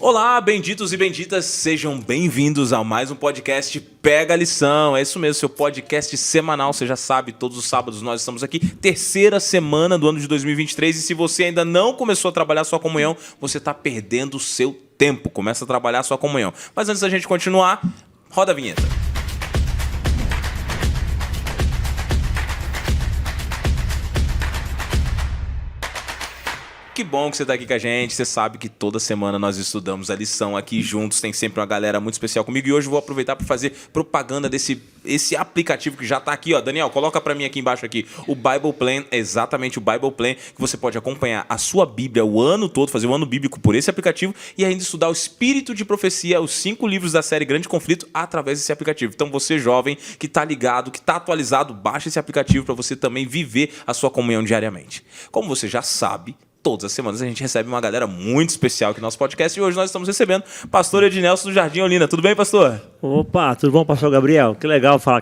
Olá, benditos e benditas, sejam bem-vindos a mais um podcast Pega a Lição. É isso mesmo, seu podcast semanal, você já sabe, todos os sábados nós estamos aqui, terceira semana do ano de 2023, e se você ainda não começou a trabalhar sua comunhão, você está perdendo o seu tempo, começa a trabalhar sua comunhão. Mas antes da gente continuar, roda a vinheta. Que bom que você está aqui com a gente. Você sabe que toda semana nós estudamos a lição aqui juntos. Tem sempre uma galera muito especial comigo. E hoje eu vou aproveitar para fazer propaganda esse aplicativo que já está aqui. Ó. Daniel, coloca para mim aqui embaixo aqui. O Bible Plan, exatamente o Bible Plan, que você pode acompanhar a sua Bíblia o ano todo, fazer o ano bíblico por esse aplicativo e ainda estudar o Espírito de Profecia, os 5 livros da série Grande Conflito, através desse aplicativo. Então você, jovem, que está ligado, que está atualizado, baixa esse aplicativo para você também viver a sua comunhão diariamente. Como você já sabe, todas as semanas a gente recebe uma galera muito especial aqui no nosso podcast e hoje nós estamos recebendo pastor Ednelson do Jardim Olinda. Tudo bem, pastor? Opa, tudo bom, pastor Gabriel? Que legal falar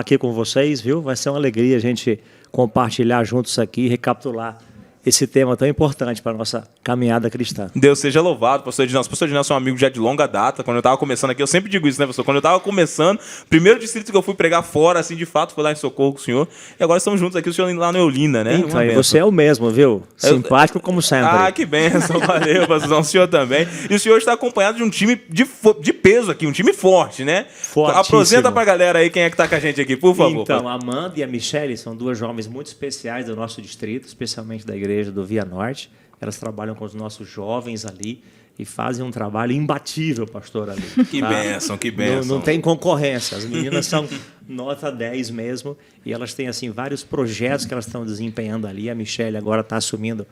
aqui com vocês, viu? Vai ser uma alegria a gente compartilhar juntos aqui e recapitular esse tema tão importante para a nossa caminhada cristã. Deus seja louvado, pastor Ednelson. Pastor Ednelson é um amigo já de longa data. Quando eu estava começando aqui, eu sempre digo isso, né, pastor? Quando eu estava começando, primeiro distrito que eu fui pregar fora, assim, de fato, foi lá em Socorro com o senhor. E agora estamos juntos aqui, o senhor lá no Olinda, né? Então, você é o mesmo, viu? Simpático como sempre. Ah, que bênção, valeu, pastor. O senhor também. E o senhor está acompanhado de um time de peso aqui, um time forte, né? Fortíssimo. Apresenta pra galera aí quem é que tá com a gente aqui, por favor. Então, a Amanda e a Michele são duas jovens muito especiais do nosso distrito, especialmente da igreja do Via Norte. Elas trabalham com os nossos jovens ali e fazem um trabalho imbatível, pastor, ali. Que tá? bênção, que bênção. Não tem concorrência. As meninas são nota 10 mesmo e elas têm assim vários projetos que elas estão desempenhando ali. A Michele agora está assumindo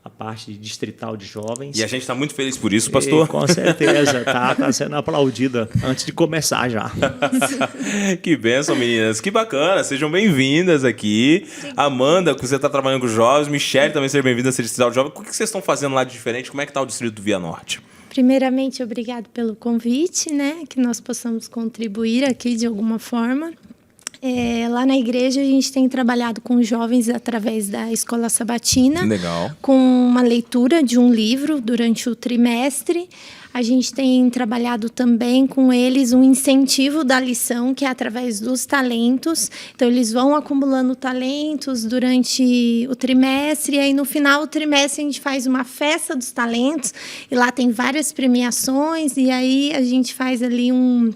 a parte distrital de jovens. E a gente está muito feliz por isso, pastor. E, com certeza, está sendo aplaudida antes de começar já. Que bênção, meninas. Que bacana. Sejam bem-vindas aqui. Amanda, que você está trabalhando com os jovens. Michele, também seja bem-vinda a ser distrital de jovens. O que vocês estão fazendo lá de diferente? Como é que está o distrito do Via Norte? Primeiramente, obrigado pelo convite, né? Que nós possamos contribuir aqui de alguma forma. Lá na igreja a gente tem trabalhado com jovens através da Escola Sabatina. Legal. Com uma leitura de um livro durante o trimestre. A gente tem trabalhado também com eles um incentivo da lição, que é através dos talentos. Então, eles vão acumulando talentos durante o trimestre, e aí no final do trimestre a gente faz uma festa dos talentos, e lá tem várias premiações, e aí a gente faz ali um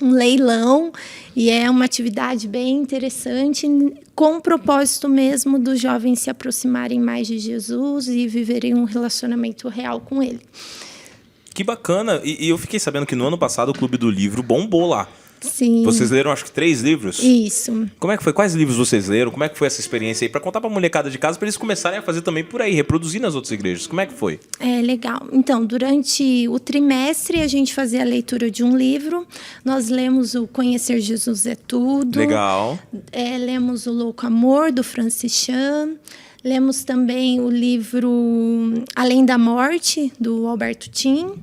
leilão, e é uma atividade bem interessante, com o propósito mesmo dos jovens se aproximarem mais de Jesus e viverem um relacionamento real com Ele. Que bacana. E eu fiquei sabendo que no ano passado o Clube do Livro bombou lá. Sim. Vocês leram, acho que 3 livros? Isso. Como é que foi? Quais livros vocês leram? Como é que foi essa experiência aí? Para contar para a molecada de casa, para eles começarem a fazer também por aí, reproduzir nas outras igrejas. Como é que foi? Legal. Então, durante o trimestre, a gente fazia a leitura de um livro. Nós lemos o Conhecer Jesus é Tudo. Legal. Lemos o Louco Amor, do Francis Chan. Lemos também o livro Além da Morte, do Alberto Tim.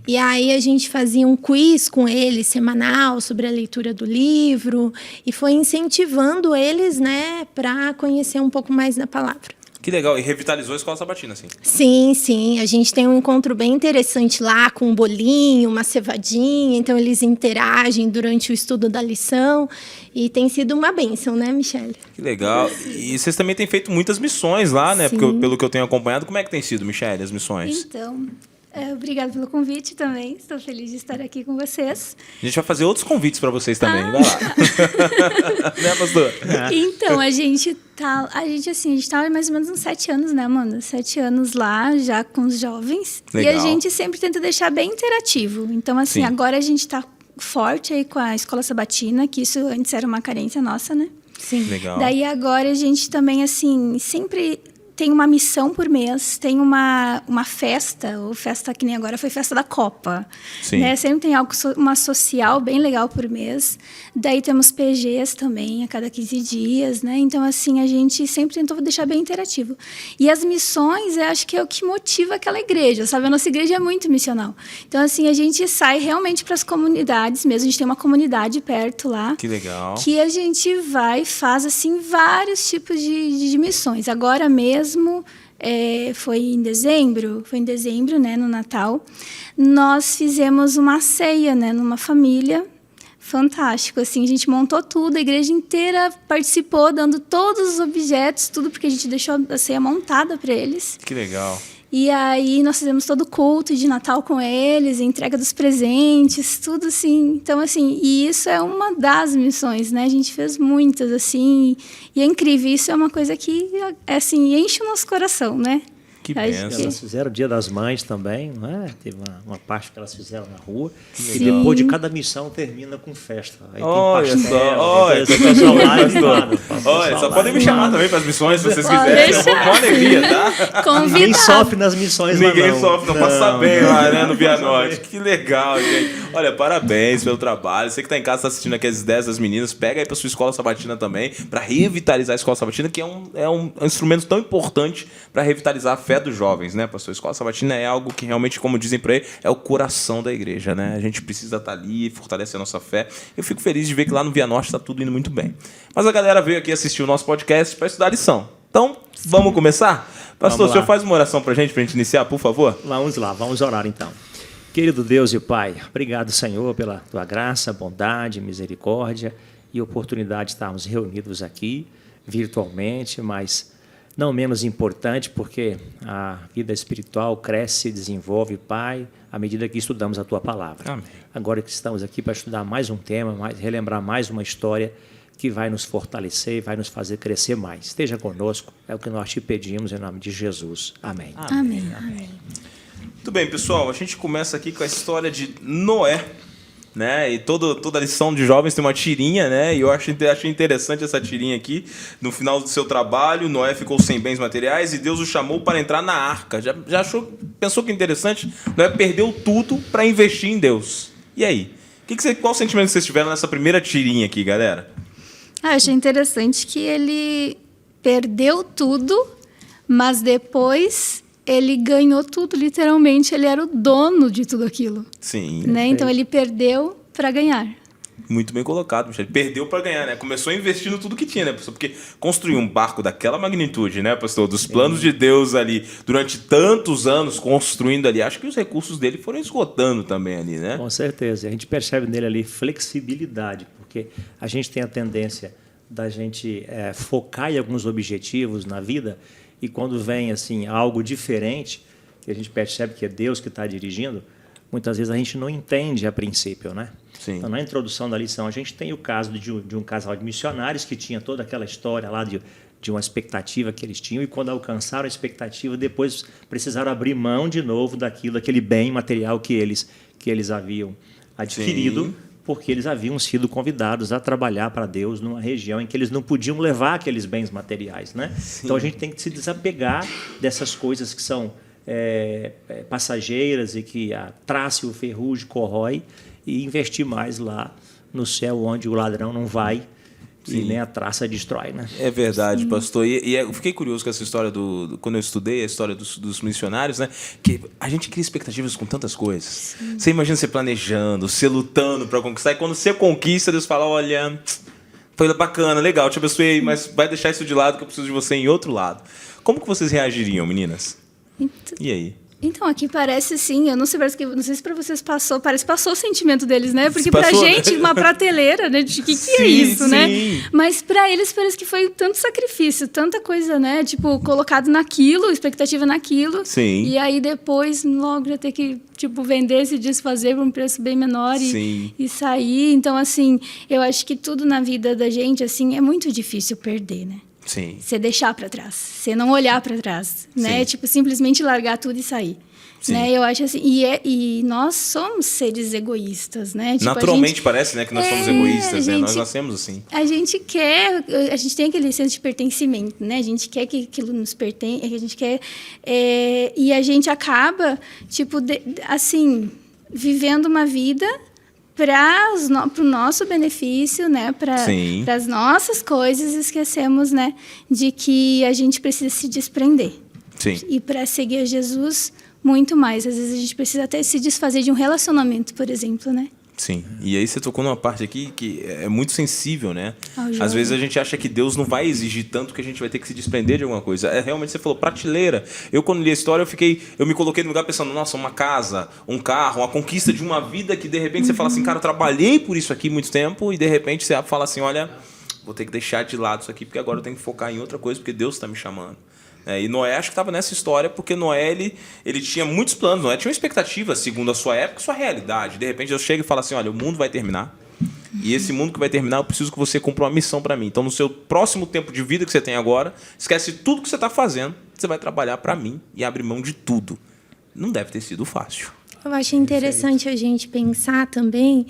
E aí a gente fazia um quiz com eles, semanal, sobre a leitura do livro. E foi incentivando eles, né, para conhecer um pouco mais da palavra. Que legal. E revitalizou a Escola Sabatina, assim. Sim, sim. A gente tem um encontro bem interessante lá, com um bolinho, uma cevadinha. Então, eles interagem durante o estudo da lição. E tem sido uma bênção, né, Michele? Que legal. E vocês também têm feito muitas missões lá, né? Porque, pelo que eu tenho acompanhado. Como é que tem sido, Michele, as missões? Então, obrigada pelo convite também. Estou feliz de estar aqui com vocês. A gente vai fazer outros convites para vocês também. Vai lá. Né, pastor? Então, a gente tá mais ou menos uns 7 anos, né, Amanda? 7 anos lá, já com os jovens. Legal. E a gente sempre tenta deixar bem interativo. Então, assim, Sim. agora a gente está forte aí com a Escola Sabatina, que isso antes era uma carência nossa, né? Sim. Legal. Daí agora a gente também, assim, sempre tem uma missão por mês, tem uma festa, ou festa que nem agora foi festa da Copa. Sim. Né? Sempre tem algo, uma social bem legal por mês. Daí temos PGs também, a cada 15 dias, né? Então, assim, a gente sempre tentou deixar bem interativo. E as missões, eu acho que é o que motiva aquela igreja, sabe? A nossa igreja é muito missional. Então, assim, a gente sai realmente para as comunidades mesmo. A gente tem uma comunidade perto lá. Que legal. Que a gente vai e faz, assim, vários tipos de missões. Agora mesmo, foi em dezembro, né, no Natal, nós fizemos uma ceia, né, numa família. Fantástico, assim, a gente montou tudo, a igreja inteira participou, dando todos os objetos, tudo, porque a gente deixou a ceia montada para eles. Que legal. E aí nós fizemos todo o culto de Natal com eles, a entrega dos presentes, tudo assim. Então, assim, e isso é uma das missões, né? A gente fez muitas, assim, e é incrível. Isso é uma coisa que, assim, enche o nosso coração, né? Que Acho benção. Elas fizeram o Dia das Mães também, não é? Teve uma parte que elas fizeram na rua. E Sim. depois de cada missão termina com festa. Aí Olha tem pastel, só, olha, tem pessoal lá animado, Olha, só podem me chamar também para as missões, se vocês Pode quiserem. Eu vou deixar. com alegria, tá? Ninguém Convidado. sofre nas missões lá, Ninguém não. sofre, não passa bem lá, né, no Via passa Norte. bem. Que legal, gente. Olha, parabéns pelo trabalho. Você que tá em casa, tá assistindo aqui as ideias das meninas, pega aí pra sua escola sabatina também, para revitalizar a escola sabatina, que é um instrumento tão importante para revitalizar a fé dos jovens, né, pastor? A escola sabatina é algo que realmente, como dizem por aí, é o coração da igreja, né? A gente precisa estar ali, fortalecer a nossa fé. Eu fico feliz de ver que lá no Via Norte tá tudo indo muito bem. Mas a galera veio aqui assistir o nosso podcast para estudar a lição. Então, vamos começar? Pastor, Vamos o senhor lá. faz uma oração pra gente iniciar, por favor? Vamos lá, vamos orar então. Querido Deus e Pai, obrigado, Senhor, pela Tua graça, bondade, misericórdia e oportunidade de estarmos reunidos aqui, virtualmente, mas não menos importante, porque a vida espiritual cresce e desenvolve, Pai, à medida que estudamos a Tua Palavra. Amém. Agora que estamos aqui para estudar mais um tema, relembrar mais uma história que vai nos fortalecer e vai nos fazer crescer mais. Esteja conosco, é o que nós te pedimos em nome de Jesus. Amém. Amém. Muito bem, pessoal. A gente começa aqui com a história de Noé, né? E toda lição de jovens tem uma tirinha, né? E eu achei interessante essa tirinha aqui. No final do seu trabalho, Noé ficou sem bens materiais e Deus o chamou para entrar na arca. Já pensou que interessante? Noé perdeu tudo para investir em Deus. E aí? Qual sentimento vocês tiveram nessa primeira tirinha aqui, galera? Achei interessante que ele perdeu tudo, mas depois ele ganhou tudo, literalmente. Ele era o dono de tudo aquilo. Sim. Né? Então ele perdeu para ganhar. Muito bem colocado, Michel. Ele perdeu para ganhar, né? Começou investindo tudo que tinha, né, pastor? Porque construir um barco daquela magnitude, né, pastor? Dos planos de Deus ali, durante tantos anos, construindo ali. Acho que os recursos dele foram esgotando também ali, né? Com certeza. A gente percebe nele ali flexibilidade, porque a gente tem a tendência da gente focar em alguns objetivos na vida e quando vem assim algo diferente, que a gente percebe que é Deus que está dirigindo, muitas vezes a gente não entende a princípio, né? Sim. Então, na introdução da lição, a gente tem o caso de um casal de missionários que tinha toda aquela história lá de uma expectativa que eles tinham e quando alcançaram a expectativa, depois precisaram abrir mão de novo daquele bem material que eles haviam adquirido, Sim. porque eles haviam sido convidados a trabalhar para Deus numa região em que eles não podiam levar aqueles bens materiais, né? Então, a gente tem que se desapegar dessas coisas que são passageiras e que a traça e o ferrugem corrói e investir mais lá no céu onde o ladrão não vai e nem a traça destrói, né? É verdade, pastor. E eu fiquei curioso com essa história quando eu estudei a história dos missionários, né? Que a gente cria expectativas com tantas coisas. Sim. Você imagina você planejando, você lutando para conquistar, e quando você conquista, Deus fala, olha, foi bacana, legal, te abençoei, mas vai deixar isso de lado que eu preciso de você em outro lado. Como que vocês reagiriam, meninas? E aí? Então, aqui parece sim, eu não sei se para vocês parece que passou o sentimento deles, né? Porque Passou, pra gente, uma prateleira, né? De que é isso, sim. né? Mas para eles parece que foi tanto sacrifício, tanta coisa, né? Tipo, colocado naquilo, expectativa naquilo. Sim. E aí depois, logo, já ter que, vender, se desfazer por um preço bem menor e sair. Então, assim, eu acho que tudo na vida da gente, assim, é muito difícil perder, né? Sim. Você deixar para trás, você não olhar para trás, né? Simplesmente largar tudo e sair. Né? Eu acho assim, e nós somos seres egoístas, né? Naturalmente parece, né, que nós somos egoístas, né? Nós nascemos assim. A gente tem aquele senso de pertencimento, né? A gente quer que aquilo nos pertença, a gente quer e a gente acaba assim vivendo uma vida para o nosso benefício, né? Para as nossas coisas, esquecemos, né? De que a gente precisa se desprender. Sim. E para seguir a Jesus, muito mais. Às vezes a gente precisa até se desfazer de um relacionamento, por exemplo, né? Sim, e aí você tocou numa parte aqui que é muito sensível, né? Ao jogo. Às vezes a gente acha que Deus não vai exigir tanto que a gente vai ter que se desprender de alguma coisa. Realmente você falou, prateleira. Eu, quando li a história, eu me coloquei no lugar pensando, nossa, uma casa, um carro, uma conquista de uma vida que de repente você fala assim, cara, eu trabalhei por isso aqui muito tempo, e de repente você fala assim, olha, vou ter que deixar de lado isso aqui, porque agora eu tenho que focar em outra coisa, porque Deus está me chamando. E Noé acho que estava nessa história porque Noé ele tinha muitos planos. Noé tinha uma expectativa segundo a sua época, sua realidade. De repente Deus chega e fala assim, olha, o mundo vai terminar. E esse mundo que vai terminar, eu preciso que você cumpra uma missão para mim. Então, no seu próximo tempo de vida que você tem agora, esquece tudo que você está fazendo, você vai trabalhar para mim e abrir mão de tudo. Não deve ter sido fácil. Eu acho interessante a gente pensar também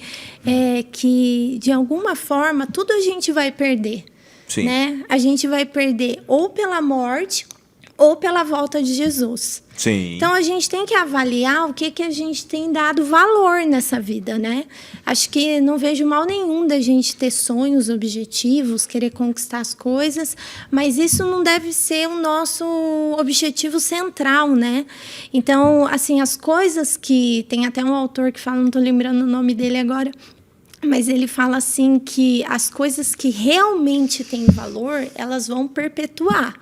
que, de alguma forma, tudo a gente vai perder. Sim. Né? A gente vai perder ou pela morte ou pela volta de Jesus. Sim. Então, a gente tem que avaliar o que a gente tem dado valor nessa vida, né? Acho que não vejo mal nenhum da gente ter sonhos, objetivos, querer conquistar as coisas, mas isso não deve ser o nosso objetivo central, né? Então, assim, as coisas que... Tem até um autor que fala, não estou lembrando o nome dele agora, mas ele fala assim que as coisas que realmente têm valor, elas vão perpetuar.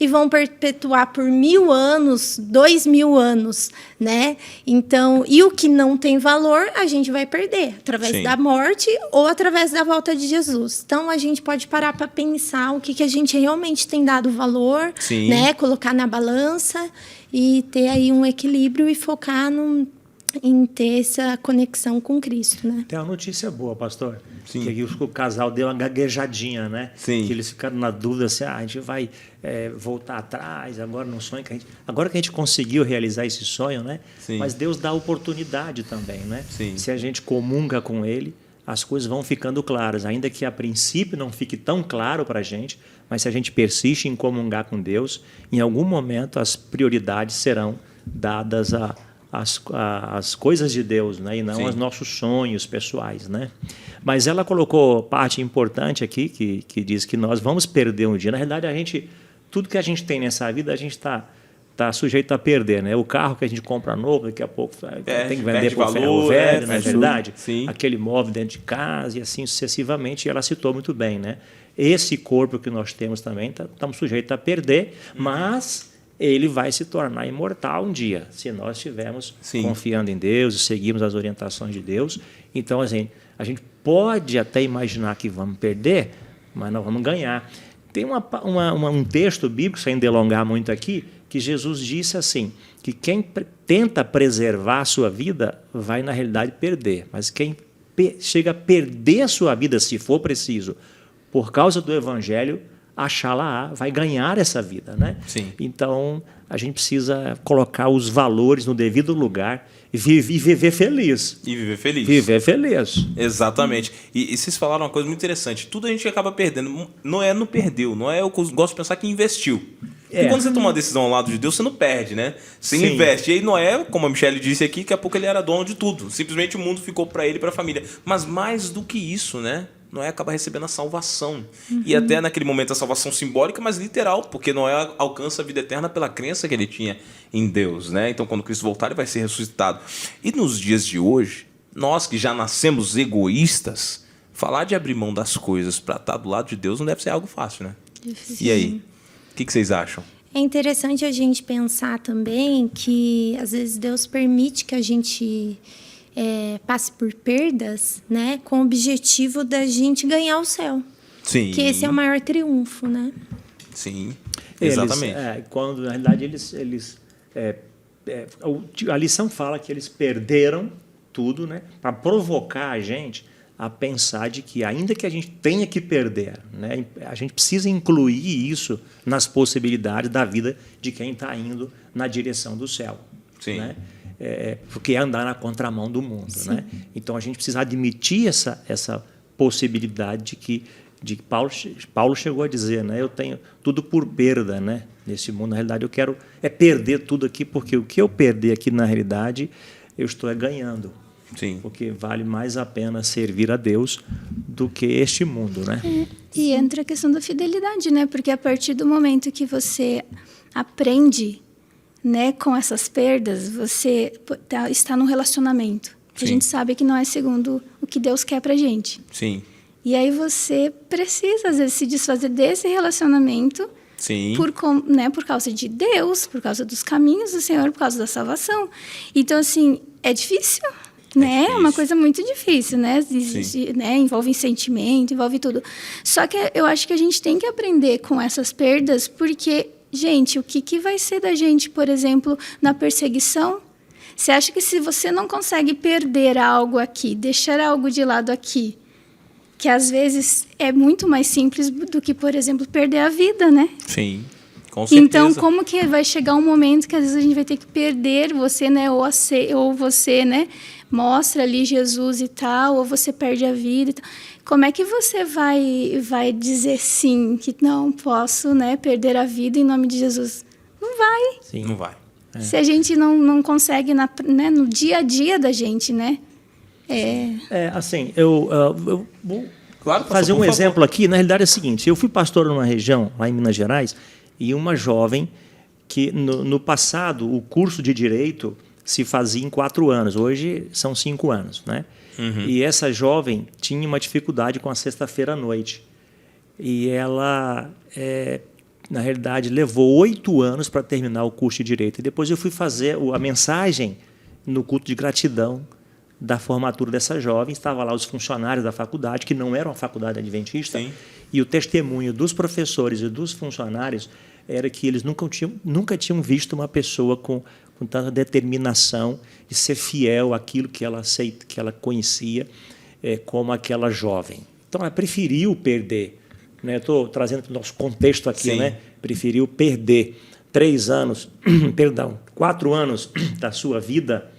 E vão perpetuar por 1000 anos, 2000 anos, né? Então, e o que não tem valor, a gente vai perder, através Sim. da morte ou através da volta de Jesus. Então, a gente pode parar para pensar o que a gente realmente tem dado valor, Sim. né? Colocar na balança e ter aí um equilíbrio e focar em ter essa conexão com Cristo, né? Tem uma notícia boa, pastor. Sim. Que aqui o casal deu uma gaguejadinha, né? Sim. Que eles ficaram na dúvida se a gente vai voltar atrás, agora no sonho que agora que a gente conseguiu realizar esse sonho, né? Sim. Mas Deus dá oportunidade também, né? Sim. Se a gente comunga com Ele, as coisas vão ficando claras, ainda que a princípio não fique tão claro para a gente, mas se a gente persiste em comungar com Deus, em algum momento as prioridades serão dadas as coisas de Deus, né? E não Sim. aos nossos sonhos pessoais, né? Mas ela colocou parte importante aqui, que diz que nós vamos perder um dia. Na realidade, tudo que a gente tem nessa vida, a gente está sujeito a perder, né? O carro que a gente compra novo, daqui a pouco tem que vender por ferro velho, não é verdade? Sim. Aquele móvel dentro de casa e assim sucessivamente. E ela citou muito bem, né? Esse corpo que nós temos também, estamos sujeitos a perder, mas ele vai se tornar imortal um dia, se nós estivermos Sim. confiando em Deus e seguirmos as orientações de Deus. Então, assim, a gente pode até imaginar que vamos perder, mas nós vamos ganhar. Tem um texto bíblico, sem delongar muito aqui, que Jesus disse assim, que quem tenta preservar a sua vida vai, na realidade, perder. Mas quem chega a perder a sua vida, se for preciso, por causa do Evangelho, achá-la vai ganhar essa vida, né? Sim. Então, a gente precisa colocar os valores no devido lugar e viver feliz. E viver feliz. Viver feliz. Exatamente. E vocês falaram uma coisa muito interessante. Tudo a gente acaba perdendo. Noé não perdeu. Noé, eu gosto de pensar que investiu. Porque quando você toma uma decisão ao lado de Deus, você não perde, né? Você Sim. investe. E aí Noé, como a Michelle disse aqui, daqui a pouco ele era dono de tudo. Simplesmente o mundo ficou para ele e para a família. Mas mais do que isso, né? Noé acaba recebendo a salvação. E até naquele momento a salvação simbólica, mas literal, porque Noé alcança a vida eterna pela crença que ele tinha em Deus, né? Então, quando Cristo voltar, ele vai ser ressuscitado. E nos dias de hoje, nós que já nascemos egoístas, falar de abrir mão das coisas para estar do lado de Deus não deve ser algo fácil, né? Difícil. E aí? O que vocês acham? É interessante a gente pensar também que, às vezes, Deus permite que a gente passe por perdas, né, com o objetivo da gente ganhar o céu. Sim. Que esse é o maior triunfo, né? Sim, exatamente. Quando, na realidade, a lição fala que eles perderam tudo, né, para provocar a gente a pensar de que, ainda que a gente tenha que perder, né, a gente precisa incluir isso nas possibilidades da vida de quem está indo na direção do céu. Sim. Né? Porque é andar na contramão do mundo. Né? Então, a gente precisa admitir essa possibilidade de que Paulo chegou a dizer, né? Eu tenho tudo por perda, né? Nesse mundo. Na realidade, eu quero perder tudo aqui, porque o que eu perder aqui, na realidade, eu estou ganhando. Sim. Porque vale mais a pena servir a Deus do que este mundo. Né? E entra a questão da fidelidade, né? Porque a partir do momento que você aprende, né, com essas perdas, você está num relacionamento. A gente sabe que não é segundo o que Deus quer pra gente. Sim. E aí você precisa, às vezes, se desfazer desse relacionamento Sim. por causa de Deus, por causa dos caminhos do Senhor, por causa da salvação. Então, assim, é difícil, né? É uma coisa muito difícil, né? Né? Envolve sentimento, envolve tudo. Só que eu acho que a gente tem que aprender com essas perdas, porque, gente, o que vai ser da gente, por exemplo, na perseguição? Você acha que se você não consegue perder algo aqui, deixar algo de lado aqui, que às vezes é muito mais simples do que, por exemplo, perder a vida, né? Sim, com certeza. Então, como que vai chegar um momento que às vezes a gente vai ter que perder você, né? Ou você, né? Mostra ali Jesus e tal, ou você perde a vida e tal. Como é que você vai dizer sim, que não posso, né? Perder a vida em nome de Jesus? Não vai. Sim. Não vai. Se a gente não consegue né, no dia a dia da gente, né? Assim, eu vou Claro, fazer um exemplo aqui. Na realidade é o seguinte, eu fui pastor numa região, lá em Minas Gerais, e uma jovem que, no passado, o curso de Direito se fazia em 4 anos. Hoje são 5 anos, né? Uhum. E essa jovem tinha uma dificuldade com a sexta-feira à noite. E ela, na realidade, levou 8 anos para terminar o curso de Direito. E depois eu fui fazer a mensagem no culto de gratidão da formatura dessa jovem. Estava lá os funcionários da faculdade, que não eram a faculdade adventista. Sim. E o testemunho dos professores e dos funcionários era que eles nunca tinham visto uma pessoa com tanta determinação de ser fiel àquilo que ela conhecia, como aquela jovem. Então, ela preferiu perder. Né? Estou trazendo para o nosso contexto aqui, né? Preferiu perder 4 anos da sua vida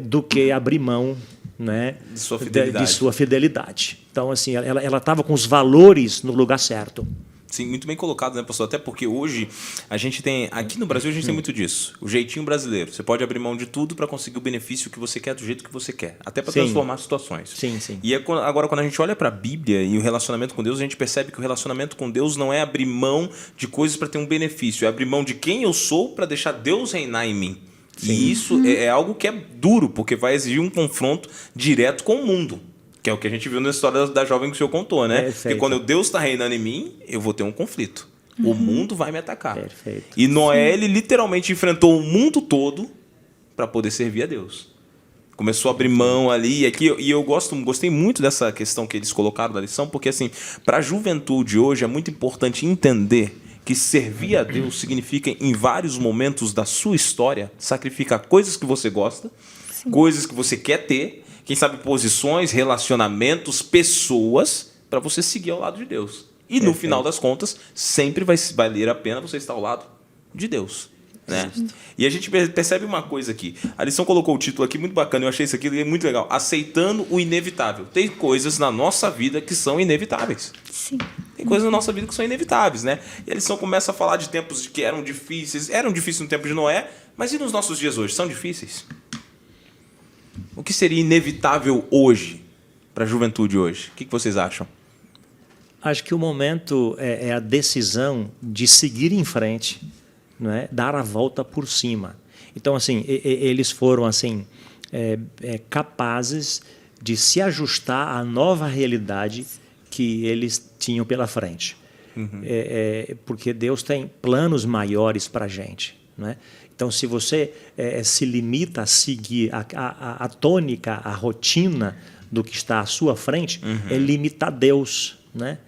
do que abrir mão, né, de sua fidelidade. Então, assim, ela estava com os valores no lugar certo. Sim, muito bem colocado, né, pastor? Até porque hoje a gente tem, aqui no Brasil a gente tem muito disso. O jeitinho brasileiro. Você pode abrir mão de tudo para conseguir o benefício que você quer do jeito que você quer. Até para transformar situações. Sim, sim. E agora, quando a gente olha para a Bíblia e o relacionamento com Deus, a gente percebe que o relacionamento com Deus não é abrir mão de coisas para ter um benefício. É abrir mão de quem eu sou para deixar Deus reinar em mim. Sim. E isso é algo que é duro, porque vai exigir um confronto direto com o mundo. Que é o que a gente viu na história da jovem que o senhor contou, né? Perfeito. Porque quando Deus está reinando em mim, eu vou ter um conflito. O mundo vai me atacar. Perfeito. E Noé, ele literalmente enfrentou o mundo todo para poder servir a Deus. Começou a abrir mão ali. E eu gostei muito dessa questão que eles colocaram da lição, porque assim, para a juventude hoje é muito importante entender que servir a Deus significa, em vários momentos da sua história, sacrificar coisas que você gosta, coisas que você quer ter, quem sabe posições, relacionamentos, pessoas, para você seguir ao lado de Deus. E no final das contas, sempre vai valer a pena você estar ao lado de Deus. Né? E a gente percebe uma coisa aqui. A lição colocou o título aqui muito bacana, eu achei isso aqui muito legal. Aceitando o inevitável. Tem coisas na nossa vida que são inevitáveis. Sim. Tem coisas na nossa vida que são inevitáveis, né? E a lição começa a falar de tempos que eram difíceis. Eram difíceis no tempo de Noé, mas e nos nossos dias hoje? São difíceis? O que seria inevitável hoje, para a juventude hoje? O que vocês acham? Acho que o momento é a decisão de seguir em frente, não é? Dar a volta por cima. Então, assim, eles foram assim capazes de se ajustar à nova realidade que eles tinham pela frente. Uhum. Porque Deus tem planos maiores para a gente, não é? Então, se você se limita a seguir a tônica, a rotina do que está à sua frente, é limitar Deus, né?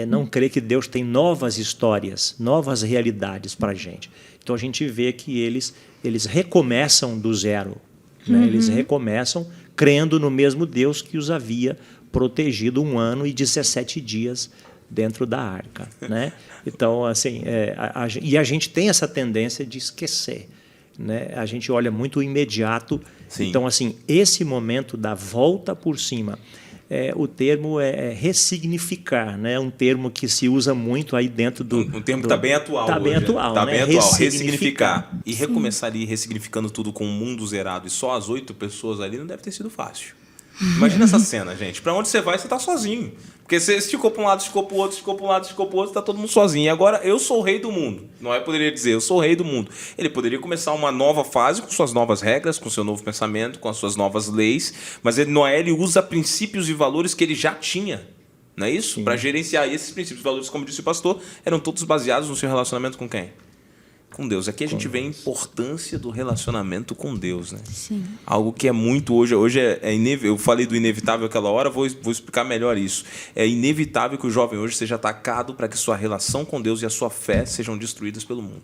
Não crer que Deus tem novas histórias, novas realidades para a gente. Então, a gente vê que eles recomeçam do zero. Né? Eles recomeçam crendo no mesmo Deus que os havia protegido 1 ano e 17 dias dentro da arca, né? Então, assim, e a gente tem essa tendência de esquecer, né? A gente olha muito o imediato. Sim. Então, assim, esse momento da volta por cima, o termo é ressignificar, né? Um termo que se usa muito aí dentro do... Um termo que está bem atual. Está bem atual, tá né? Bem atual, ressignificar. E recomeçar ali ressignificando tudo com o mundo zerado e só as 8 pessoas ali não deve ter sido fácil. Imagina essa cena, gente. Pra onde você vai, você tá sozinho. Porque você esticou pra um lado, esticou pro outro, esticou pra um lado, esticou pro outro, tá todo mundo sozinho. E agora, eu sou o rei do mundo. Noé poderia dizer, eu sou o rei do mundo. Ele poderia começar uma nova fase com suas novas regras, com seu novo pensamento, com as suas novas leis. Mas Noé, ele usa princípios e valores que ele já tinha. Não é isso? Para gerenciar esses princípios e valores, como disse o pastor, eram todos baseados no seu relacionamento com quem? Com Deus. Aqui a gente vê a importância do relacionamento com Deus, né? Sim. Algo que é muito hoje é inevitável. Eu falei do inevitável aquela hora, vou explicar melhor isso. É inevitável que o jovem hoje seja atacado para que sua relação com Deus e a sua fé sejam destruídas pelo mundo.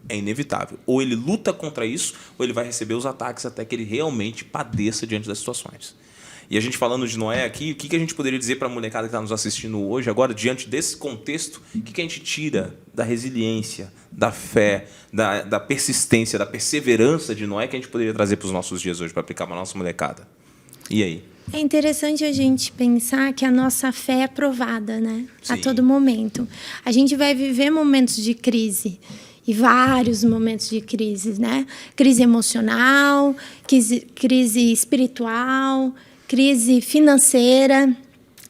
É inevitável. Ou ele luta contra isso, ou ele vai receber os ataques até que ele realmente padeça diante das situações. E a gente falando de Noé aqui, o que a gente poderia dizer para a molecada que está nos assistindo hoje, agora, diante desse contexto, o que a gente tira da resiliência, da fé, da persistência, da perseverança de Noé que a gente poderia trazer para os nossos dias hoje, para aplicar para a nossa molecada? E aí? É interessante a gente pensar que a nossa fé é provada, né? Sim. A todo momento. A gente vai viver momentos de crise. E vários momentos de crise, né? Crise emocional, crise espiritual, crise financeira,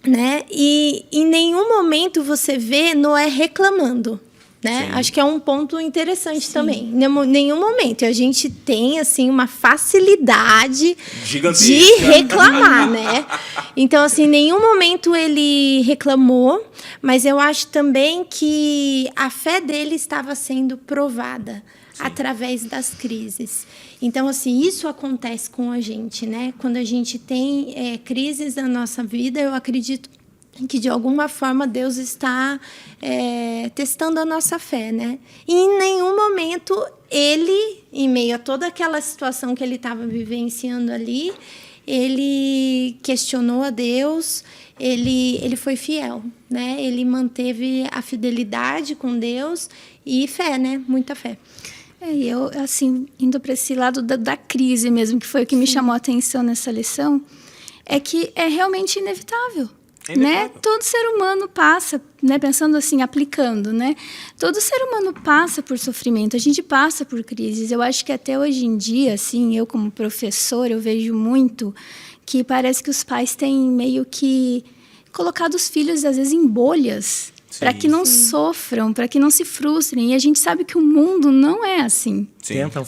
né? E em nenhum momento você vê Noé reclamando, né? Sim. Acho que é um ponto interessante também. Em nenhum momento. A gente tem, assim, uma facilidade Gigantesca de reclamar, né? Então, assim, em nenhum momento ele reclamou, mas eu acho também que a fé dele estava sendo provada através das crises. Então, assim, isso acontece com a gente, né? Quando a gente tem crises na nossa vida, eu acredito que, de alguma forma, Deus está testando a nossa fé, né? E em nenhum momento ele, em meio a toda aquela situação que ele estava vivenciando ali, ele questionou a Deus, ele foi fiel, né? Ele manteve a fidelidade com Deus e fé, né? Muita fé. E eu, assim, indo para esse lado da crise mesmo, que foi o que me chamou a atenção nessa lição, é que é realmente inevitável. Né? Todo ser humano passa, né? Pensando assim, aplicando, né? Todo ser humano passa por sofrimento, a gente passa por crises. Eu acho que até hoje em dia, assim, eu como professora, eu vejo muito que parece que os pais têm meio que colocado os filhos, às vezes, em bolhas, para que não sofram, para que não se frustrem. E a gente sabe que o mundo não é assim.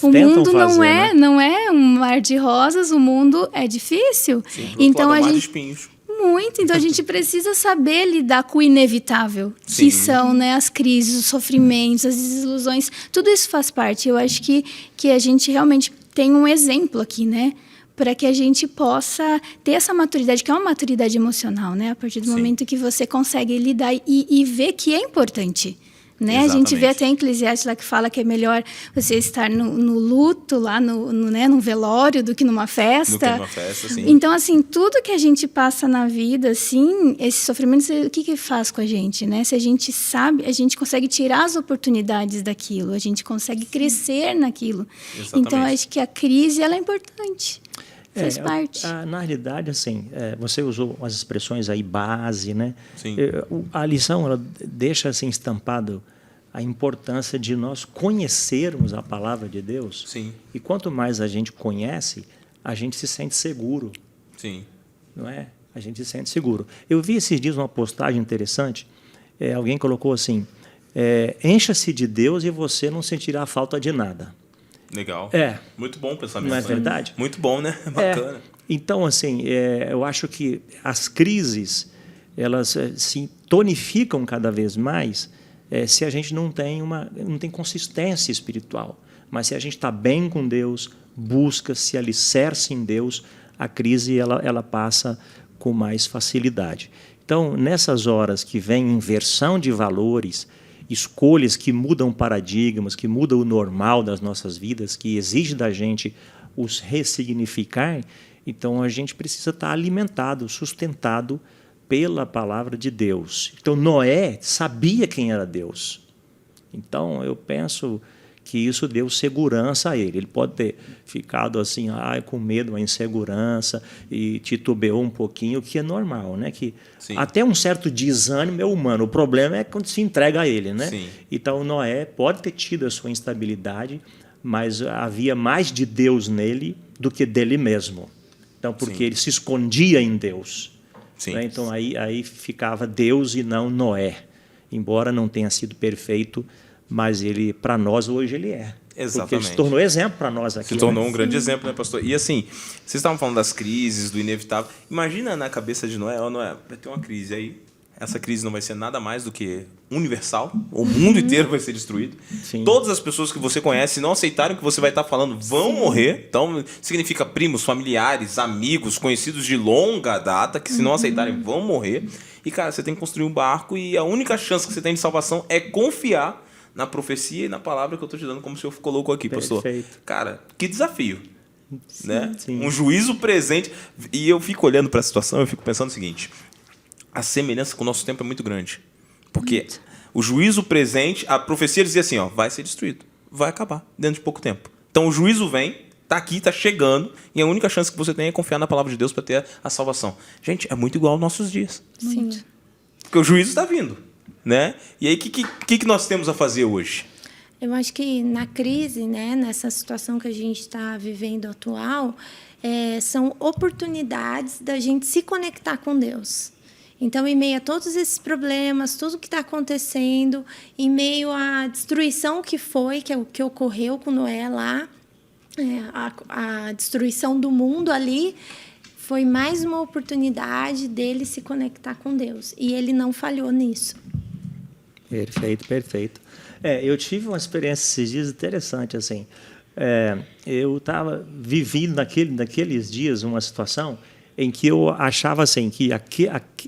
O mundo não é um mar de rosas, o mundo é difícil. Sim, então a gente de espinhos. Muito, então a gente precisa saber lidar com o inevitável, que são, né, as crises, os sofrimentos, as desilusões, tudo isso faz parte. Eu acho que a gente realmente tem um exemplo aqui, né, para que a gente possa ter essa maturidade, que é uma maturidade emocional, né, a partir do momento que você consegue lidar e ver que é importante. Né? A gente vê até em Eclesiastes lá que fala que é melhor você estar no luto, lá num velório, do que numa festa. Sim. Então, assim, tudo que a gente passa na vida, assim, esses sofrimentos, o que faz com a gente? Né? Se a gente sabe, a gente consegue tirar as oportunidades daquilo, a gente consegue crescer naquilo. Exatamente. Então, acho que a crise ela é importante. Faz parte. Na realidade, assim, você usou as expressões aí, base, né? Sim. A lição ela deixa assim estampado a importância de nós conhecermos a palavra de Deus. Sim. E quanto mais a gente conhece, a gente se sente seguro. Sim. Não é? A gente se sente seguro. Eu vi esses dias uma postagem interessante. Alguém colocou assim: encha-se de Deus e você não sentirá falta de nada. Legal. Muito bom o pensamento. Não é verdade? Muito bom, né? Bacana. Então, assim, eu acho que as crises, elas se tonificam cada vez mais se a gente não tem consistência espiritual. Mas se a gente está bem com Deus, busca, se alicerce em Deus, a crise ela passa com mais facilidade. Então, nessas horas que vem inversão de valores, escolhas que mudam paradigmas, que mudam o normal das nossas vidas, que exige da gente os ressignificar, então a gente precisa estar alimentado, sustentado pela palavra de Deus. Então Noé sabia quem era Deus. Então eu penso que isso deu segurança a ele. Ele pode ter ficado assim, com medo, uma insegurança, e titubeou um pouquinho, o que é normal, né? Que até um certo desânimo é humano. O problema é quando se entrega a ele, né? Sim. Então Noé pode ter tido a sua instabilidade, mas havia mais de Deus nele do que dele mesmo. Então, porque Sim. ele se escondia em Deus. Sim. Né? Então, aí ficava Deus e não Noé. Embora não tenha sido perfeito, mas ele, para nós, hoje ele é. Exatamente. Porque ele se tornou exemplo para nós aqui. Se tornou né? um grande exemplo, né, pastor? E assim, vocês estavam falando das crises, do inevitável. Imagina na cabeça de Noé, Noé, vai ter uma crise aí. Essa crise não vai ser nada mais do que universal. O mundo inteiro vai ser destruído. Sim. Todas as pessoas que você conhece, se não aceitarem o que você vai estar falando, vão morrer. Então, significa primos, familiares, amigos, conhecidos de longa data, que se não aceitarem, vão morrer. E, cara, você tem que construir um barco e a única chance que você tem de salvação é confiar na profecia e na palavra que eu estou te dando, como o senhor colocou aqui, pastor. Perfeito. Cara, que desafio. Né? sim. Um juízo presente. E eu fico olhando para a situação, eu fico pensando o seguinte: a semelhança com o nosso tempo é muito grande. Porque o juízo presente, a profecia dizia assim, ó, vai ser destruído, vai acabar dentro de pouco tempo. Então o juízo vem, tá aqui, tá chegando, e a única chance que você tem é confiar na palavra de Deus para ter a salvação. Gente, é muito igual aos nossos dias. Sim. Porque o juízo está vindo, né? E aí, o que nós temos a fazer hoje? Eu acho que na crise, né, nessa situação que a gente está vivendo atual, são oportunidades da gente se conectar com Deus. Então, em meio a todos esses problemas, tudo que está acontecendo, em meio à destruição que é o que ocorreu com Noé lá, a destruição do mundo ali, foi mais uma oportunidade dele se conectar com Deus. E ele não falhou nisso. Perfeito, perfeito. Eu tive uma experiência esses dias interessante, assim. Eu estava vivendo naqueles dias uma situação em que eu achava assim que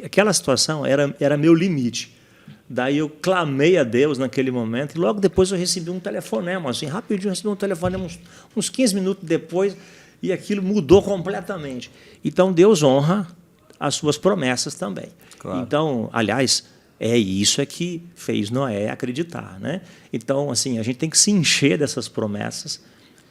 aquela situação era meu limite. Daí eu clamei a Deus naquele momento e logo depois eu recebi um telefonema, assim, rapidinho eu recebi um telefonema, uns 15 minutos depois, e aquilo mudou completamente. Então Deus honra as suas promessas também. Claro. Então, aliás, isso que fez Noé acreditar, né? Então, assim, a gente tem que se encher dessas promessas,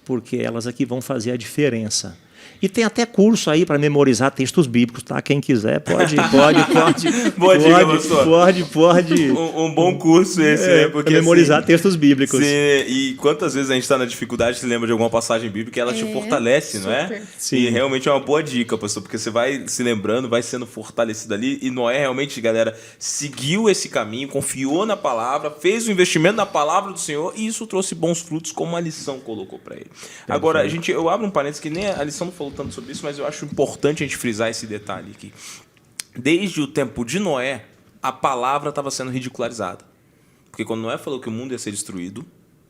porque elas aqui vão fazer a diferença. E tem até curso aí para memorizar textos bíblicos, tá? Quem quiser pode. Boa dica, pastor. Pode. Um bom curso esse, né? Porque, memorizar textos bíblicos. Sim, e quantas vezes a gente está na dificuldade, se lembra de alguma passagem bíblica e ela te fortalece, super. não é? Sim. E realmente é uma boa dica, pastor, porque você vai se lembrando, vai sendo fortalecido ali. E Noé realmente, galera, seguiu esse caminho, confiou na palavra, fez o investimento na palavra do Senhor e isso trouxe bons frutos, como a lição colocou para ele. Agora, eu abro um parênteses que nem a lição não falou tanto sobre isso, mas eu acho importante a gente frisar esse detalhe aqui. Desde o tempo de Noé, a palavra estava sendo ridicularizada. Porque quando Noé falou que o mundo ia ser destruído,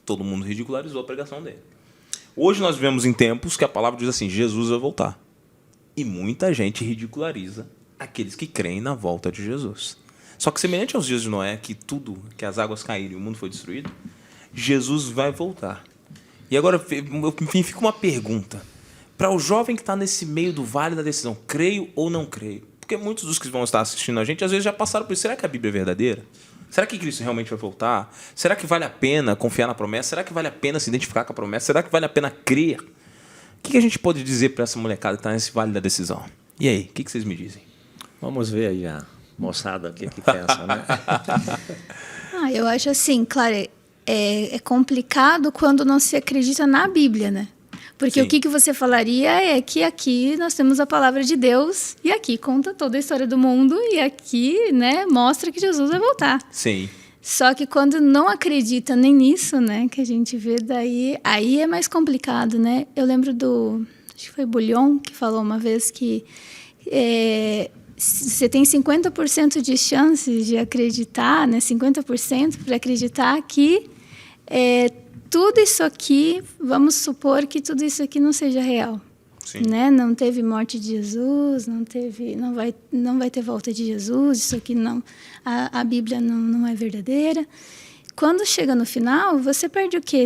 todo mundo ridicularizou a pregação dele. Hoje nós vivemos em tempos que a palavra diz assim, Jesus vai voltar. E muita gente ridiculariza aqueles que creem na volta de Jesus. Só que semelhante aos dias de Noé, que as águas caíram e o mundo foi destruído, Jesus vai voltar. E agora, enfim, fica uma pergunta. Para o jovem que está nesse meio do vale da decisão, creio ou não creio? Porque muitos dos que vão estar assistindo a gente, às vezes já passaram por isso. Será que a Bíblia é verdadeira? Será que Cristo realmente vai voltar? Será que vale a pena confiar na promessa? Será que vale a pena se identificar com a promessa? Será que vale a pena crer? O que a gente pode dizer para essa molecada que está nesse vale da decisão? E aí, o que vocês me dizem? Vamos ver aí a moçada o que pensa, né? Eu acho assim, claro, é complicado quando não se acredita na Bíblia, né? Porque Sim. o que você falaria é que aqui nós temos a palavra de Deus e aqui conta toda a história do mundo e aqui, né, mostra que Jesus vai voltar. Sim. Só que quando não acredita nem nisso, né, que a gente vê daí, aí é mais complicado, né? Eu lembro acho que foi Bullion que falou uma vez que você tem 50% de chances de acreditar, né, 50% para acreditar que tudo isso aqui, vamos supor que tudo isso aqui não seja real. Sim. Né? Não teve morte de Jesus, não vai ter volta de Jesus, isso aqui não, a Bíblia não é verdadeira. Quando chega no final, você perde o quê?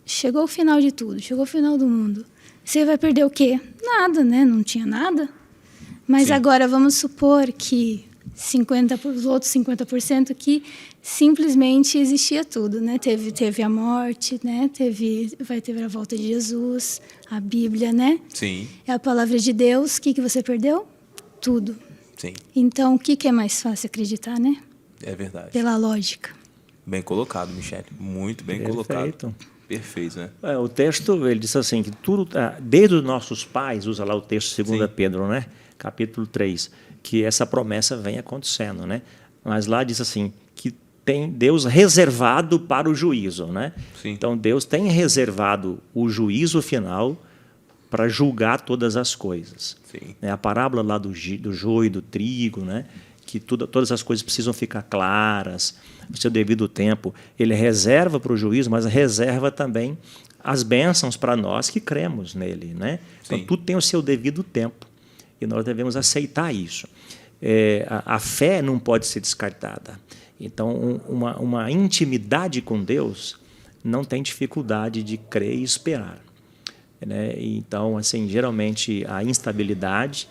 Chegou o final de tudo, chegou o final do mundo. Você vai perder o quê? Nada, né? Não tinha nada. Mas Sim. agora vamos supor que os outros 50% que simplesmente existia tudo, né? Teve a morte, né? Vai ter a volta de Jesus, a Bíblia, né? Sim. É a palavra de Deus. O que você perdeu? Tudo. Sim. Então, o que é mais fácil acreditar, né? É verdade. Pela lógica. Bem colocado, Michele. Muito bem colocado. Perfeito. Perfeito, né? O texto, ele diz assim, que tudo, desde os nossos pais, usa lá o texto 2 Sim. Pedro, né? Capítulo 3, que essa promessa vem acontecendo, né? Mas lá diz assim, que tem Deus reservado para o juízo, né? Sim. Então, Deus tem reservado o juízo final para julgar todas as coisas. Sim. A parábola lá do joio e do trigo, né? Que todas as coisas precisam ficar claras no seu devido tempo. Ele reserva para o juízo, mas reserva também as bênçãos para nós que cremos nele, né? Então, Sim. tudo tem o seu devido tempo e nós devemos aceitar isso. A fé não pode ser descartada. Então, uma intimidade com Deus não tem dificuldade de crer e esperar, né? Então, assim, geralmente a instabilidade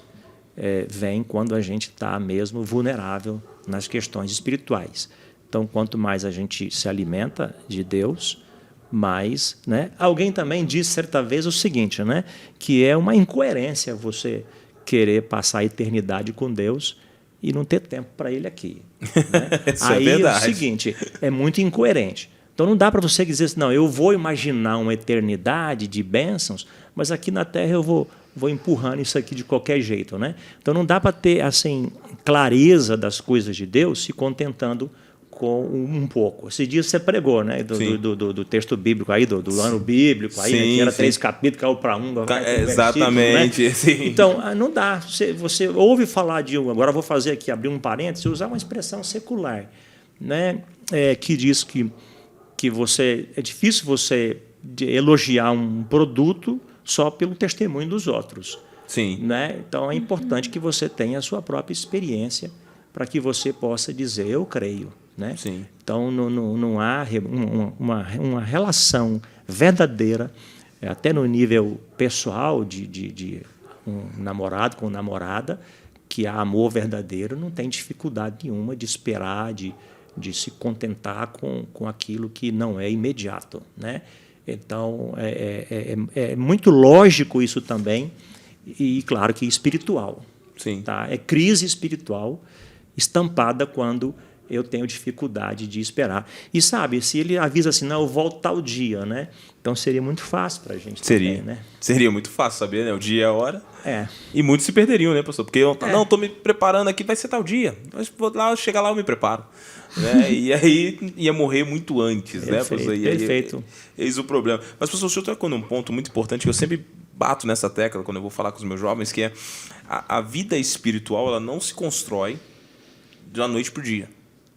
vem quando a gente está mesmo vulnerável nas questões espirituais. Então, quanto mais a gente se alimenta de Deus, mais, né? Alguém também disse certa vez o seguinte, né? Que é uma incoerência você querer passar a eternidade com Deus e não ter tempo para Ele aqui, né? Isso Aí é verdade. o seguinte, é muito incoerente. Então não dá para você dizer assim, não, eu vou imaginar uma eternidade de bênçãos, mas aqui na Terra eu vou empurrando isso aqui de qualquer jeito, né? Então não dá para ter assim clareza das coisas de Deus se contentando com um pouco. Esse dia você pregou, né? Do texto bíblico aí, do ano bíblico, aí, né? Que era 3 capítulos, caiu para 1. Exatamente. Né? Sim. Então, não dá. Você ouve falar de agora eu vou fazer aqui, abrir um parênteses, usar uma expressão secular, né? Que diz que é difícil você elogiar um produto só pelo testemunho dos outros. Sim. Né? Então, é importante que você tenha a sua própria experiência para que você possa dizer, eu creio. Né? Sim. Então, não há uma relação verdadeira, até no nível pessoal de um namorado com namorada, que há amor verdadeiro, não tem dificuldade nenhuma de esperar, de se contentar com aquilo que não é imediato. Né? Então, é muito lógico isso também, e claro que espiritual. Sim. Tá? É crise espiritual estampada quando eu tenho dificuldade de esperar. E sabe, se ele avisa assim, não, eu volto tal dia, né? Então seria muito fácil para a gente. Seria. Também, né? Seria muito fácil saber, né? O dia e a hora. E muitos se perderiam, né, pastor? Porque não, estou me preparando aqui, vai ser tal dia. Vou lá, chegar lá, eu me preparo. Né? E aí ia morrer muito antes, né, pastor? Perfeito. Eis o problema. Mas, pastor, o senhor tocou num ponto muito importante que eu sempre bato nessa tecla quando eu vou falar com os meus jovens, que é a vida espiritual, ela não se constrói da noite para o dia.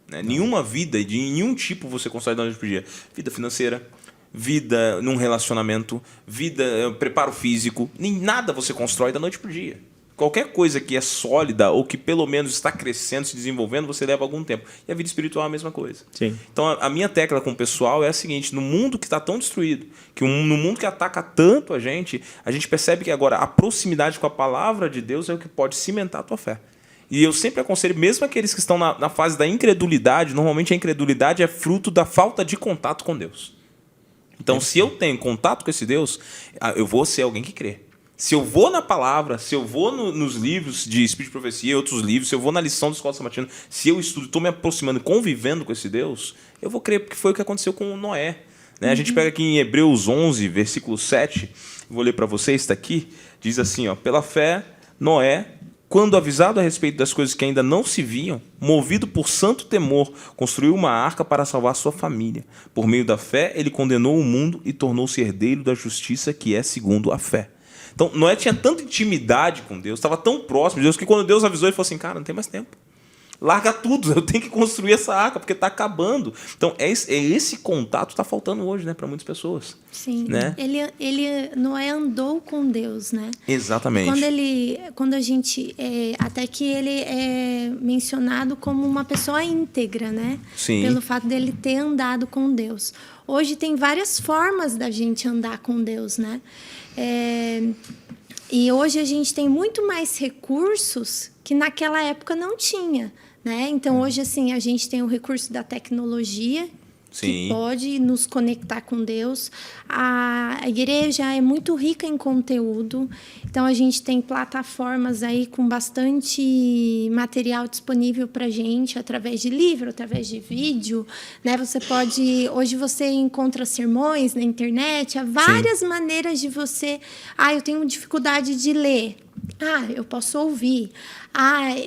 Né? Nenhuma vida de nenhum tipo você constrói da noite para o dia. Vida financeira, vida num relacionamento, vida, preparo físico, nem nada você constrói da noite para o dia. Qualquer coisa que é sólida ou que pelo menos está crescendo, se desenvolvendo, você leva algum tempo. E a vida espiritual é a mesma coisa. Sim. Então, a minha tecla com o pessoal é a seguinte: no mundo que está tão destruído, no mundo que ataca tanto a gente percebe que agora a proximidade com a palavra de Deus é o que pode cimentar a tua fé. E eu sempre aconselho, mesmo aqueles que estão na fase da incredulidade, normalmente a incredulidade é fruto da falta de contato com Deus. Então, se eu tenho contato com esse Deus, eu vou ser alguém que crê. Se eu vou na palavra, se eu vou nos livros de Espírito de Profecia e outros livros, se eu vou na lição da Escola Sabatina, se eu estudo, estou me aproximando, convivendo com esse Deus, eu vou crer, porque foi o que aconteceu com Noé. Né? A gente pega aqui em Hebreus 11, versículo 7, vou ler para vocês, está aqui, diz assim, pela fé, Noé, quando avisado a respeito das coisas que ainda não se viam, movido por santo temor, construiu uma arca para salvar sua família. Por meio da fé, ele condenou o mundo e tornou-se herdeiro da justiça que é segundo a fé. Então, Noé tinha tanta intimidade com Deus, estava tão próximo de Deus, que quando Deus avisou, ele falou assim, cara, não tem mais tempo. Larga tudo, eu tenho que construir essa arca, porque está acabando. Então, esse contato está faltando hoje, né, para muitas pessoas. Sim, né? Ele Noé andou com Deus, né? Exatamente. Quando a gente... até que ele é mencionado como uma pessoa íntegra, né? Sim. Pelo fato dele ter andado com Deus. Hoje tem várias formas da gente andar com Deus, né? E hoje a gente tem muito mais recursos que naquela época não tinha, né? Então, hoje, assim, a gente tem o recurso da tecnologia, Sim. que pode nos conectar com Deus. A igreja é muito rica em conteúdo, então a gente tem plataformas aí com bastante material disponível para a gente, através de livro, através de vídeo, né? Hoje você encontra sermões na internet, há várias maneiras de você... eu tenho dificuldade de ler. Eu posso ouvir.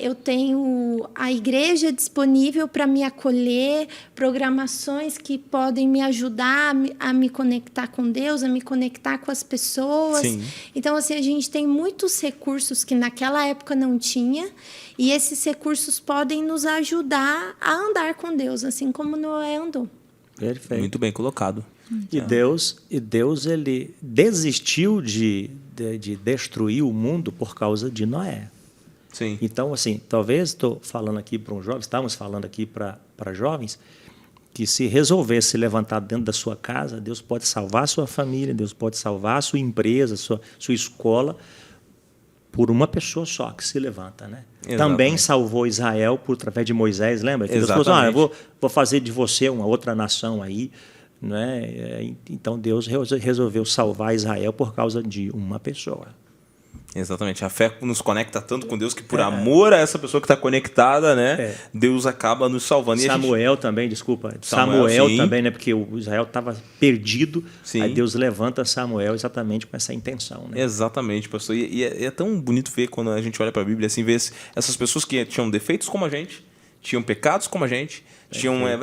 Eu tenho a igreja disponível para me acolher, programações que podem me ajudar a me conectar com Deus, a me conectar com as pessoas. Sim. Então, assim, a gente tem muitos recursos que naquela época não tinha, e esses recursos podem nos ajudar a andar com Deus, assim como Noé andou. Perfeito. Muito bem colocado. E Deus ele desistiu de destruir o mundo por causa de Noé. Sim. Então, assim, talvez estou falando aqui para um jovem, estamos falando aqui para jovens, que se resolver se levantar dentro da sua casa, Deus pode salvar a sua família, Deus pode salvar a sua empresa, sua escola, por uma pessoa só que se levanta, né? Exatamente. Também salvou Israel através de Moisés, lembra? Que Deus falou, eu vou fazer de você uma outra nação aí, né? Então Deus resolveu salvar Israel por causa de uma pessoa. Exatamente. A fé nos conecta tanto com Deus que por amor a essa pessoa que está conectada, né? Deus acaba nos salvando. Samuel também, desculpa. Samuel sim. também, né? Porque o Israel estava perdido. Sim. Aí Deus levanta Samuel exatamente com essa intenção, né? Exatamente, pastor. E é tão bonito ver quando a gente olha para a Bíblia, assim, ver essas pessoas que tinham defeitos como a gente, tinham pecados como a gente,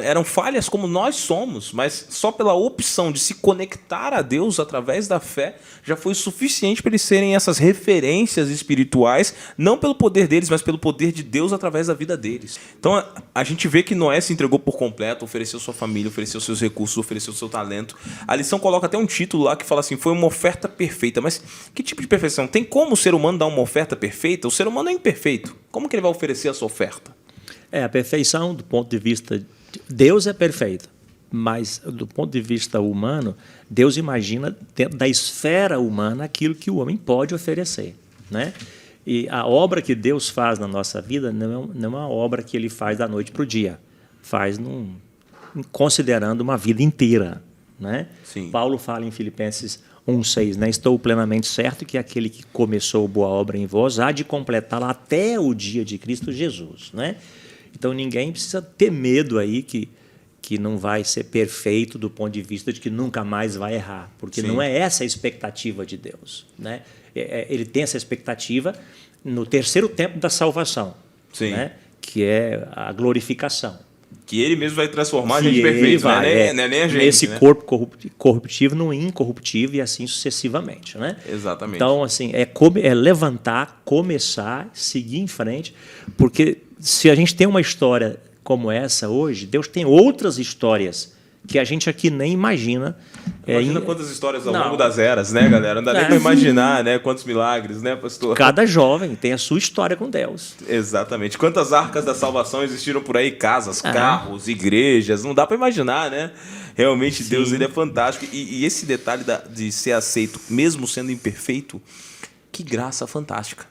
eram falhas como nós somos, mas só pela opção de se conectar a Deus através da fé já foi suficiente para eles serem essas referências espirituais, não pelo poder deles, mas pelo poder de Deus através da vida deles. Então a gente vê que Noé se entregou por completo, ofereceu sua família, ofereceu seus recursos, ofereceu seu talento. A lição coloca até um título lá que fala assim, foi uma oferta perfeita. Mas que tipo de perfeição? Tem como o ser humano dar uma oferta perfeita? O ser humano é imperfeito. Como que ele vai oferecer a sua oferta? A perfeição, do ponto de vista... Deus é perfeito, mas do ponto de vista humano, Deus imagina dentro da esfera humana aquilo que o homem pode oferecer, né? E a obra que Deus faz na nossa vida não é uma obra que Ele faz da noite para o dia. Faz considerando uma vida inteira, né? Sim. Paulo fala em Filipenses 1:6, né? Estou plenamente certo que aquele que começou boa obra em vós há de completá-la até o dia de Cristo Jesus, né? Então, ninguém precisa ter medo aí que não vai ser perfeito do ponto de vista de que nunca mais vai errar, porque Sim. não é essa a expectativa de Deus, né? Ele tem essa expectativa no terceiro tempo da salvação, Sim. né? Que é a glorificação. Que ele mesmo vai transformar a gente perfeito, não é nem a gente. Nesse né? corpo corruptível no incorruptível e assim sucessivamente, né? Exatamente. Então, assim, é levantar, começar, seguir em frente, porque se a gente tem uma história como essa hoje, Deus tem outras histórias que a gente aqui nem imagina. Imagina quantas histórias ao longo das eras, né, galera? Não dá nem para imaginar, né? Quantos milagres, né, pastor? Cada jovem tem a sua história com Deus. Exatamente. Quantas arcas da salvação existiram por aí? Casas, carros, igrejas. Não dá para imaginar, né? Realmente, sim. Deus ele é fantástico. E esse detalhe de ser aceito, mesmo sendo imperfeito, que graça fantástica.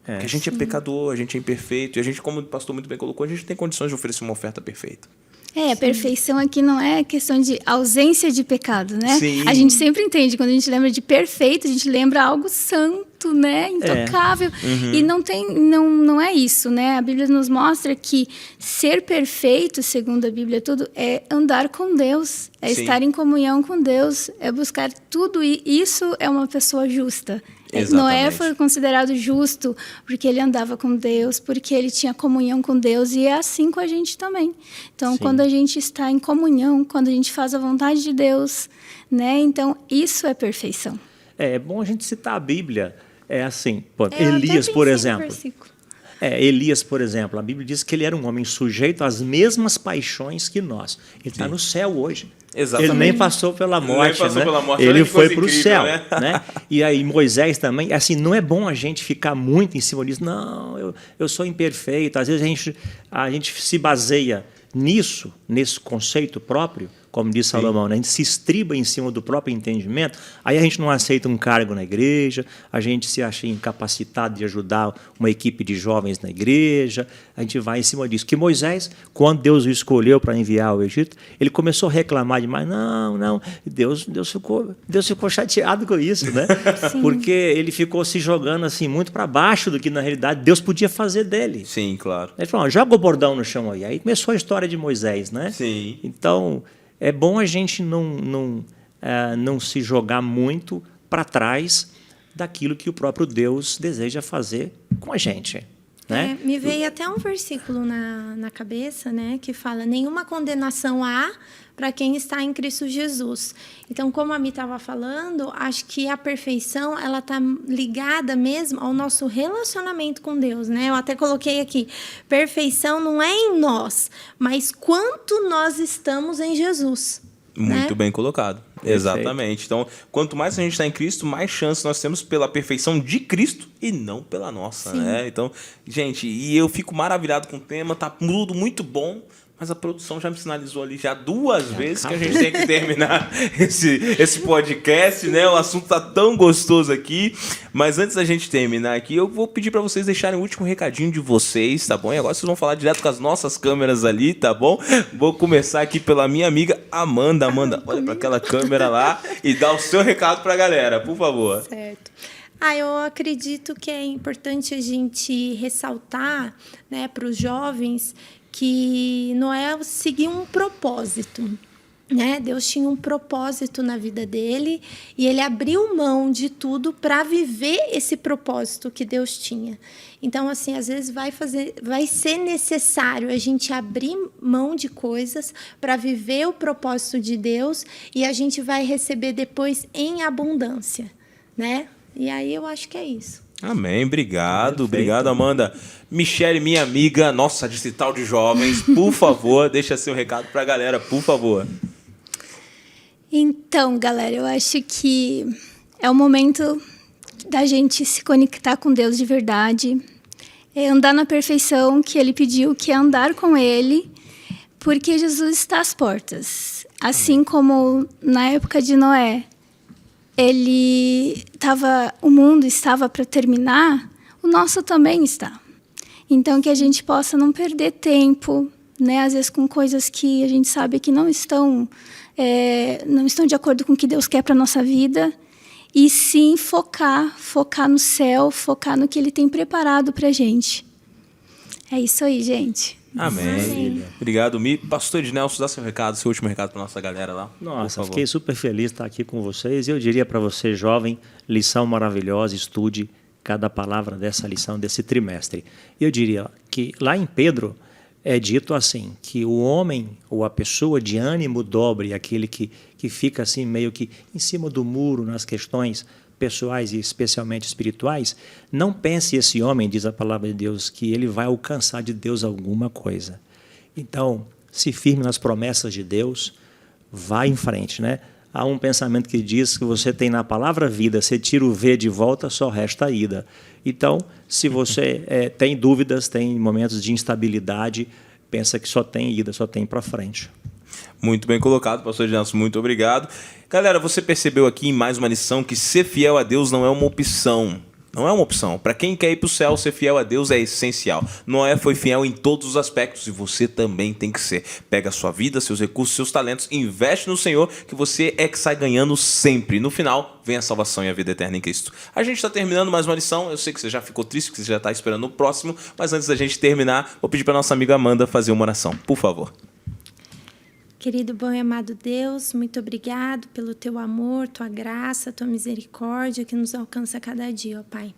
Porque a gente é pecador, a gente é imperfeito, e a gente, como o pastor muito bem colocou, a gente tem condições de oferecer uma oferta perfeita. A perfeição aqui não é questão de ausência de pecado, né? Sim. A gente sempre entende, quando a gente lembra de perfeito, a gente lembra algo santo, né? Intocável. E não é isso, né? A Bíblia nos mostra que ser perfeito, segundo a Bíblia, tudo é andar com Deus, é Sim. estar em comunhão com Deus, é buscar tudo, e isso é uma pessoa justa. Exatamente. Noé foi considerado justo porque ele andava com Deus, porque ele tinha comunhão com Deus, e é assim com a gente também. Então, Sim. quando a gente está em comunhão, quando a gente faz a vontade de Deus, né? Então, isso é perfeição. É bom a gente citar a Bíblia. É assim, Elias, por exemplo. Elias, por exemplo, a Bíblia diz que ele era um homem sujeito às mesmas paixões que nós. Ele está no céu hoje. Exatamente. Ele nem passou pela morte, nem passou pela morte. Ele foi para o incrível, céu, né? E aí Moisés também, assim, não é bom a gente ficar muito em cima disso. Não, eu sou imperfeito. Às vezes a gente se baseia nisso, nesse conceito próprio, como diz Salomão, né? A gente se estriba em cima do próprio entendimento, aí a gente não aceita um cargo na igreja, a gente se acha incapacitado de ajudar uma equipe de jovens na igreja, a gente vai em cima disso. Que Moisés, quando Deus o escolheu para enviar ao Egito, ele começou a reclamar demais. Não, Deus ficou chateado com isso, né? Porque ele ficou se jogando assim muito para baixo do que na realidade Deus podia fazer dele. Sim, claro. Ele falou, joga o bordão no chão aí. Aí começou a história de Moisés, né? Sim. Então, é bom a gente não se jogar muito para trás daquilo que o próprio Deus deseja fazer com a gente. Né? Me veio até um versículo na cabeça, né, que fala: nenhuma condenação há para quem está em Cristo Jesus. Então, como a Mi estava falando, acho que a perfeição ela está ligada mesmo ao nosso relacionamento com Deus, né? Eu até coloquei aqui: perfeição não é em nós, mas quanto nós estamos em Jesus. Muito né? bem colocado. Perfeito. Exatamente. Então, quanto mais a gente está em Cristo, mais chance nós temos pela perfeição de Cristo e não pela nossa, Sim. né? Então, gente, e eu fico maravilhado com o tema, tá tudo muito bom, mas a produção já me sinalizou ali já 2 vezes que a gente tem que terminar esse podcast, né? O assunto tá tão gostoso aqui, mas antes da gente terminar aqui, eu vou pedir para vocês deixarem o último recadinho de vocês, tá bom? E agora vocês vão falar direto com as nossas câmeras ali, tá bom? Vou começar aqui pela minha amiga Amanda. Amanda, olha para aquela câmera lá e dá o seu recado para a galera, por favor. Certo. Eu acredito que é importante a gente ressaltar, né, para os jovens que Noé seguia um propósito, né? Deus tinha um propósito na vida dele e ele abriu mão de tudo para viver esse propósito que Deus tinha. Então, assim, às vezes vai ser necessário a gente abrir mão de coisas para viver o propósito de Deus e a gente vai receber depois em abundância, né? E aí eu acho que é isso. Amém, obrigado, Perfeito. Obrigado, Amanda. Michele, minha amiga, nossa distrital de jovens, por favor, deixa seu recado para a galera, por favor. Então, galera, eu acho que é o momento da gente se conectar com Deus de verdade, andar na perfeição que Ele pediu, que é andar com Ele, porque Jesus está às portas. Assim como na época de Noé, o mundo estava para terminar, o nosso também está. Então, que a gente possa não perder tempo, né? Às vezes com coisas que a gente sabe que não estão de acordo com o que Deus quer para a nossa vida, e sim focar no céu, focar no que Ele tem preparado para a gente. É isso aí, gente. Amém. Obrigado, Mi. Pastor Ednelson, dá seu recado, seu último recado para nossa galera lá. Nossa, fiquei super feliz de estar aqui com vocês. Eu diria para você, jovem, lição maravilhosa, estude cada palavra dessa lição, desse trimestre. Eu diria que lá em Pedro é dito assim, que o homem ou a pessoa de ânimo dobre, aquele que fica assim meio que em cima do muro nas questões pessoais e especialmente espirituais, não pense esse homem, diz a palavra de Deus, que ele vai alcançar de Deus alguma coisa. Então, se firme nas promessas de Deus, vá em frente, né? Há um pensamento que diz que você tem na palavra vida, você tira o V de volta, só resta a ida. Então, se você tem dúvidas, tem momentos de instabilidade, pensa que só tem ida, só tem para frente. Muito bem colocado, pastor Ednelson, muito obrigado. Galera, você percebeu aqui em mais uma lição que ser fiel a Deus não é uma opção. Não é uma opção. Para quem quer ir para o céu, ser fiel a Deus é essencial. Noé foi fiel em todos os aspectos e você também tem que ser. Pega a sua vida, seus recursos, seus talentos, investe no Senhor, que você é que sai ganhando sempre. No final, vem a salvação e a vida eterna em Cristo. A gente está terminando mais uma lição. Eu sei que você já ficou triste, que você já está esperando o próximo, mas antes da gente terminar, vou pedir para nossa amiga Amanda fazer uma oração. Por favor. Querido, bom e amado Deus, muito obrigado pelo teu amor, tua graça, tua misericórdia que nos alcança a cada dia, ó Pai.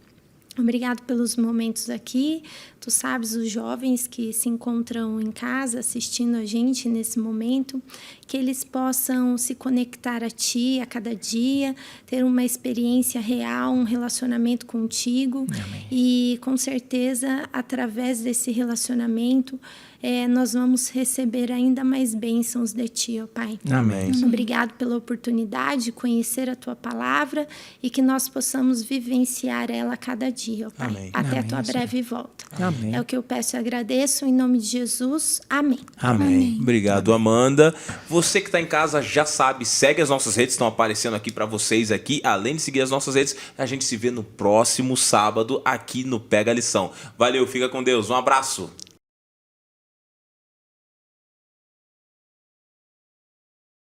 Obrigado pelos momentos aqui. Tu sabes os jovens que se encontram em casa assistindo a gente nesse momento, que eles possam se conectar a Ti a cada dia, ter uma experiência real, um relacionamento contigo. Amém. E com certeza, através desse relacionamento, nós vamos receber ainda mais bênçãos de Ti, ó Pai. Amém. Obrigado pela oportunidade de conhecer a Tua palavra e que nós possamos vivenciar ela a cada dia. dia, ó Pai, Amém. até a Amém, tua Senhor. breve volta. Amém. É o que eu peço e agradeço, em nome de Jesus. Amém. Amém. Obrigado, Amanda. Você que está em casa já sabe, segue as nossas redes, estão aparecendo aqui para vocês aqui. Além de seguir as nossas redes, a gente se vê no próximo sábado aqui no Pega a Lição. Valeu, fica com Deus. Um abraço.